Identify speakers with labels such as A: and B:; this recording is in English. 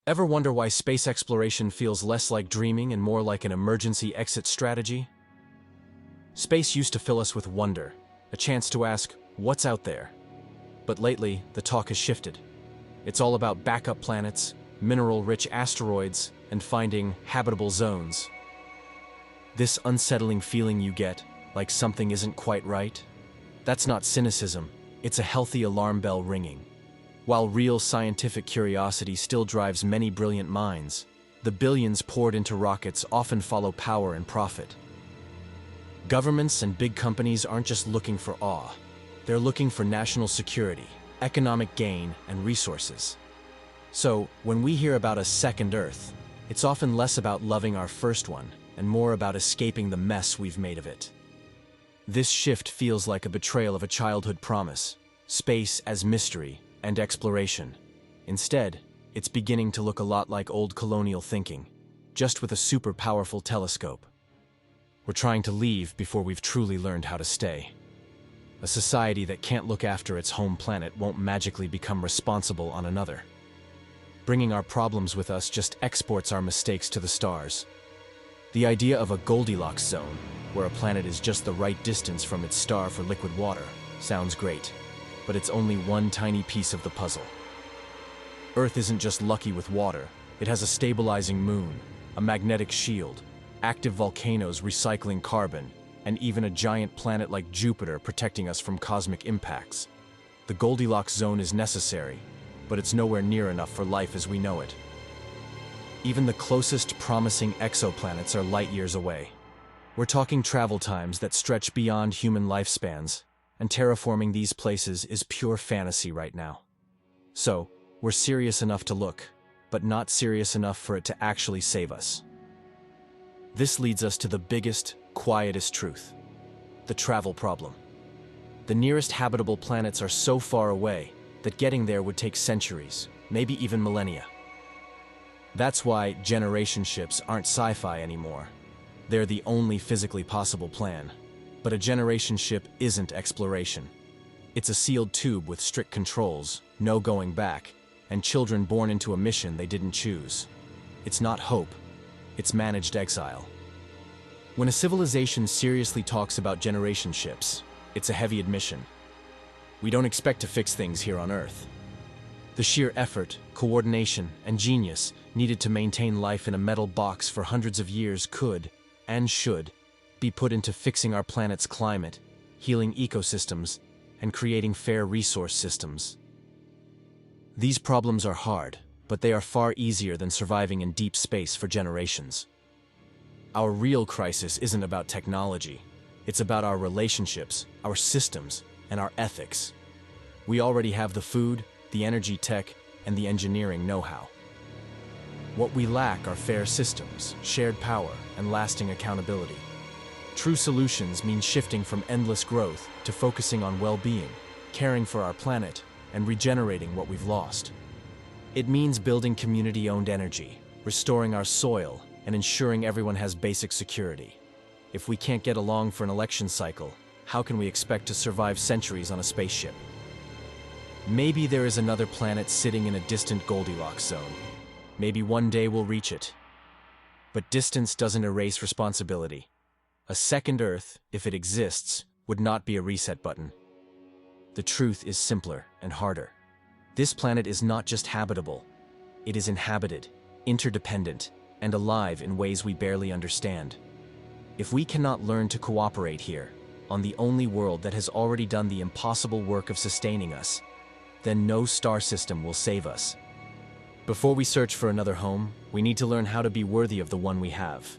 A: Ever wonder why space exploration feels less like dreaming and more like an emergency exit strategy? Space used to fill us with wonder, a chance to ask, what's out there? But lately, the talk has shifted. It's all about backup planets, mineral-rich asteroids, and finding habitable zones. This unsettling feeling you get, like something isn't quite right? That's not cynicism, it's a healthy alarm bell ringing. While real scientific curiosity still drives many brilliant minds, the billions poured into rockets often follow power and profit. Governments and big companies aren't just looking for awe. They're looking for national security, economic gain, and resources. So, when we hear about a second Earth, it's often less about loving our first one and more about escaping the mess we've made of it. This shift feels like a betrayal of a childhood promise, space as mystery and exploration. Instead, it's beginning to look a lot like old colonial thinking, just with a super powerful telescope. We're trying to leave before we've truly learned how to stay. A society that can't look after its home planet won't magically become responsible on another. Bringing our problems with us just exports our mistakes to the stars. The idea of a Goldilocks zone, where a planet is just the right distance from its star for liquid water, sounds great, but it's only one tiny piece of the puzzle. Earth isn't just lucky with water, it has a stabilizing moon, a magnetic shield, active volcanoes recycling carbon, and even a giant planet like Jupiter protecting us from cosmic impacts. The Goldilocks zone is necessary, but it's nowhere near enough for life as we know it. Even the closest promising exoplanets are light years away. We're talking travel times that stretch beyond human lifespans, and terraforming these places is pure fantasy right now. So, we're serious enough to look, but not serious enough for it to actually save us. This leads us to the biggest, quietest truth: the travel problem. The nearest habitable planets are so far away that getting there would take centuries, maybe even millennia. That's why generation ships aren't sci-fi anymore. They're the only physically possible plan. But a generation ship isn't exploration. It's a sealed tube with strict controls, no going back, and children born into a mission they didn't choose. It's not hope, it's managed exile. When a civilization seriously talks about generation ships, it's a heavy admission. We don't expect to fix things here on Earth. The sheer effort, coordination, and genius needed to maintain life in a metal box for hundreds of years could, and should, be put into fixing our planet's climate, healing ecosystems, and creating fair resource systems. These problems are hard, but they are far easier than surviving in deep space for generations. Our real crisis isn't about technology. It's about our relationships, our systems, and our ethics. We already have the food, the energy tech, and the engineering know-how. What we lack are fair systems, shared power, and lasting accountability. True solutions mean shifting from endless growth to focusing on well-being, caring for our planet, and regenerating what we've lost. It means building community-owned energy, restoring our soil, and ensuring everyone has basic security. If we can't get along for an election cycle, how can we expect to survive centuries on a spaceship? Maybe there is another planet sitting in a distant Goldilocks zone. Maybe one day we'll reach it. But distance doesn't erase responsibility. A second Earth, if it exists, would not be a reset button. The truth is simpler and harder. This planet is not just habitable. It is inhabited, interdependent, and alive in ways we barely understand. If we cannot learn to cooperate here, on the only world that has already done the impossible work of sustaining us, then no star system will save us. Before we search for another home, we need to learn how to be worthy of the one we have.